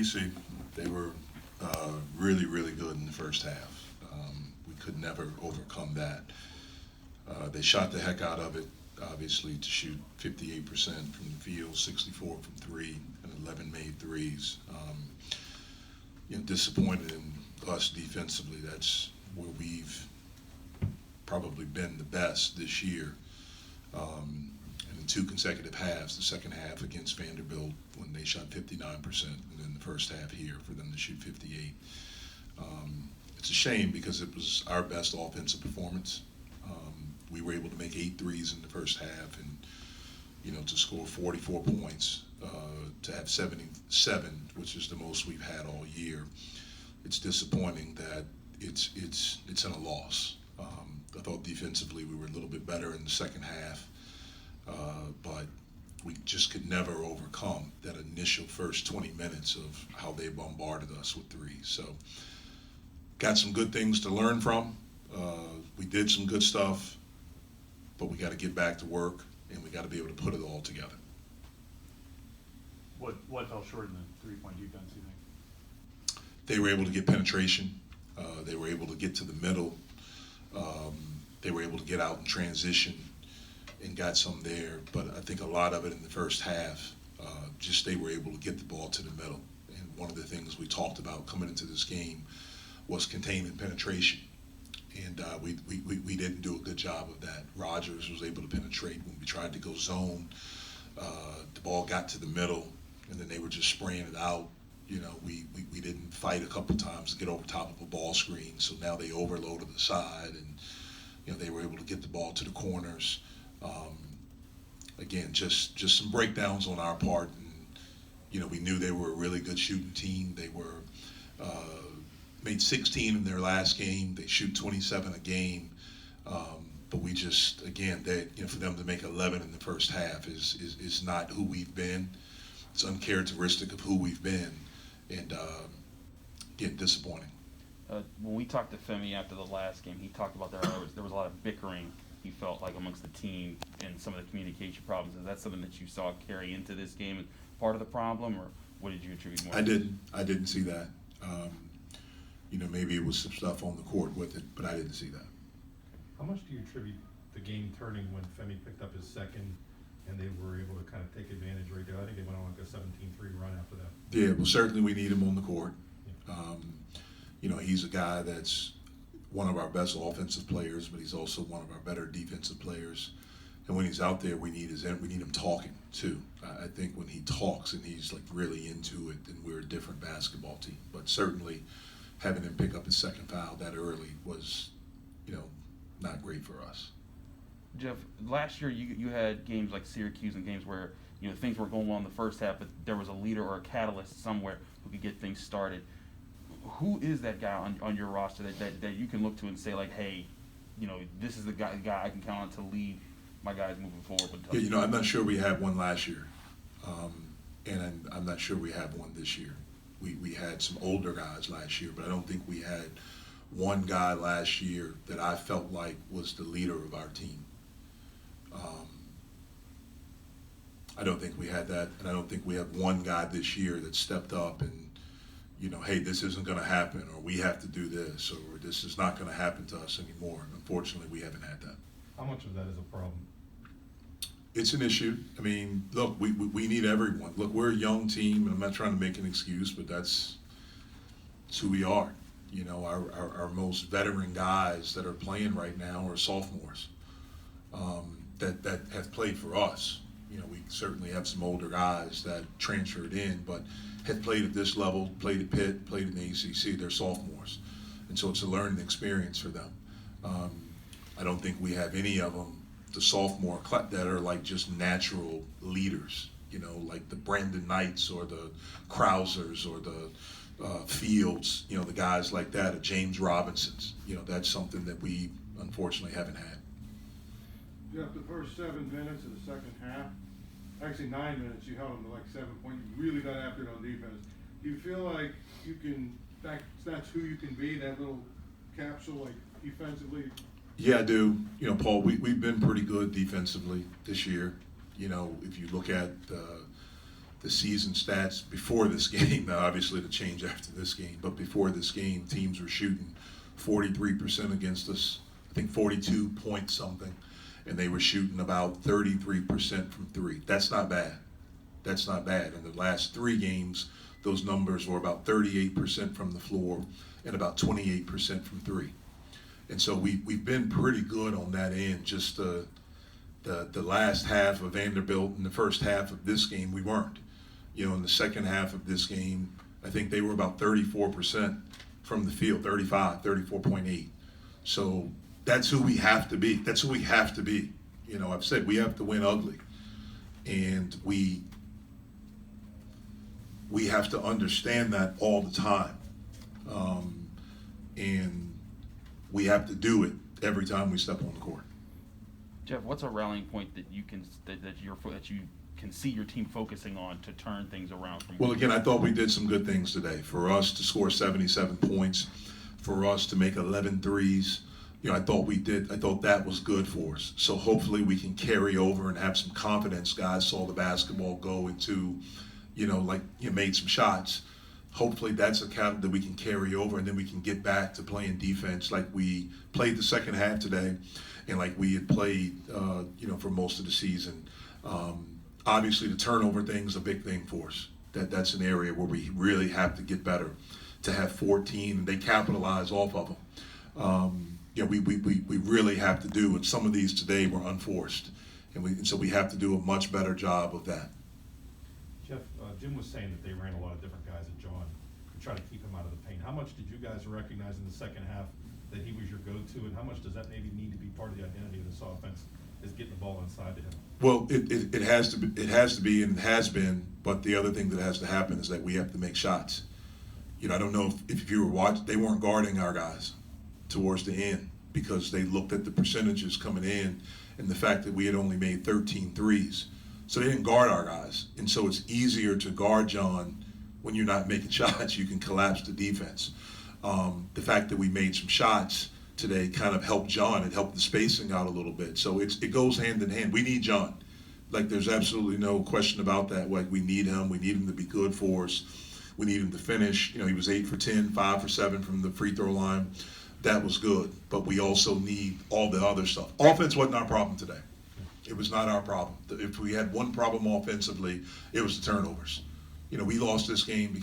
UMBC, they were really, really good in the first half. We could never overcome that. They shot the heck out of it, obviously, to shoot 58% from the field, 64 from three, and 11 made threes. Disappointed in us defensively. That's where we've probably been the best this year. And in two consecutive halves, the second half against Vanderbilt when they shot 59%, and then the first half here for them to shoot 58. It's a shame because it was our best offensive performance. We were able to make 8 threes in the first half, and to score 44 points, to have 77, which is the most we've had all year. It's disappointing that it's in a loss. I thought defensively we were a little bit better in the second half, but we just could never overcome that initial first 20 minutes of how they bombarded us with threes. So, got some good things to learn from. We did some good stuff, but we got to get back to work, and we got to be able to put it all together. What fell short in the 3-point defense, you think? They were able to get penetration. They were able to get to the middle. They were able to get out in transition and got some there. But I think a lot of it in the first half, just they were able to get the ball to the middle. And one of the things we talked about coming into this game was containing penetration. And we didn't do a good job of that. Rogers was able to penetrate when we tried to go zone. The ball got to the middle, and then they were just spraying it out. We didn't fight a couple times to get over top of a ball screen, so now they overloaded the side, and they were able to get the ball to the corners. Again, just some breakdowns on our part, and we knew they were a really good shooting team. They were made 16 in their last game. They shoot 27 a game, but we just, again, for them to make 11 in the first half is not who we've been. It's uncharacteristic of who we've been, and again, disappointing. When we talked to Femi after the last game, he talked about there was a lot of bickering, he felt like, amongst the team and some of the communication problems. Is that something that you saw carry into this game and part of the problem, or what did you attribute more? I didn't see that. Maybe it was some stuff on the court with it, but I didn't see that. How much do you attribute the game turning when Femi picked up his second and they were able to kind of take advantage right there? I think they went on like a 17-3 run after that. Yeah, well, certainly we need him on the court. He's a guy that's one of our best offensive players, but he's also one of our better defensive players. And when he's out there, we need him talking too. I think when he talks and he's like really into it, then we're a different basketball team. But certainly, having him pick up his second foul that early was, not great for us. Jeff, last year you had games like Syracuse and games where things were going well in the first half, but there was a leader or a catalyst somewhere who could get things started. Who is that guy on your roster that you can look to and say, like, hey, this is the guy I can count on to lead my guys moving forward? Yeah, I'm not sure we had one last year, and I'm not sure we have one this year. We had some older guys last year, but I don't think we had one guy last year that I felt like was the leader of our team. I don't think we had that, and I don't think we have one guy this year that stepped up and, hey, this isn't going to happen, or we have to do this, or this is not going to happen to us anymore. Unfortunately, we haven't had that. How much of that is a problem? It's an issue. I mean, look, we need everyone. Look, we're a young team, and I'm not trying to make an excuse, but that's who we are. Our most veteran guys that are playing right now are sophomores that have played for us. We certainly have some older guys that transferred in, but have played at this level, played at Pitt, played in the ACC. They're sophomores, and so it's a learning experience for them. I don't think we have any of them, the sophomore that are like just natural leaders, like the Brandon Knights or the Krausers or the Fields, the guys like that, or James Robinsons. That's something that we unfortunately haven't had. Jeff, the first 7 minutes of the second half, actually 9 minutes, you held them to like 7 points. You really got after it on defense. Do you feel like you can, that's who you can be, that little capsule, like defensively? Yeah, I do. Paul, we've been pretty good defensively this year. If you look at the season stats before this game. Now, obviously, to change after this game, but before this game, teams were shooting 43% against us. I think 42 point something, and they were shooting about 33% from three. That's not bad. That's not bad. In the last 3 games, those numbers were about 38% from the floor and about 28% from three. And so we've been pretty good on that end. Just the last half of Vanderbilt and the first half of this game, we weren't. You know, in the second half of this game, I think they were about 34% from the field, 34.8. So that's who we have to be. That's who we have to be. You know, I've said we have to win ugly. And we have to understand that all the time. And we have to do it every time we step on the court. Jeff, what's a rallying point that you can that you can see your team focusing on to turn things around from? Well, again, I thought we did some good things today. For us to score 77 points, for us to make 11 threes, you know, I thought that was good for us. So hopefully we can carry over and have some confidence. Guys saw the basketball go into, you know, like you made some shots. Hopefully that's a count that we can carry over, and then we can get back to playing defense like we played the second half today and like we had played, you know, for most of the season. Obviously the turnover thing is a big thing for us. That's an area where we really have to get better. To have 14, and they capitalize off of them. You know, we really have to do, and some of these today were unforced, and so we have to do a much better job of that. Jeff, Jim was saying that they ran a lot of different guys at John to try to keep him out of the paint. How much did you guys recognize in the second half that he was your go-to, and how much does that maybe need to be part of the identity of this offense, is getting the ball inside to him? Well, it has to be, and it has been. But the other thing that has to happen is that we have to make shots. You know, I don't know if you were watching, they weren't guarding our guys towards the end because they looked at the percentages coming in and the fact that we had only made 13 threes. So they didn't guard our guys. And so it's easier to guard John when you're not making shots. You can collapse the defense. The fact that we made some shots today kind of helped John. It helped the spacing out a little bit. So it goes hand in hand. We need John. Like, there's absolutely no question about that. Like, we need him. We need him to be good for us. We need him to finish. You know, he was 8 for 10, 5 for 7 from the free throw line. That was good. But we also need all the other stuff. Offense wasn't our problem today. It was not our problem. If we had one problem offensively, it was the turnovers. You know, we lost this game because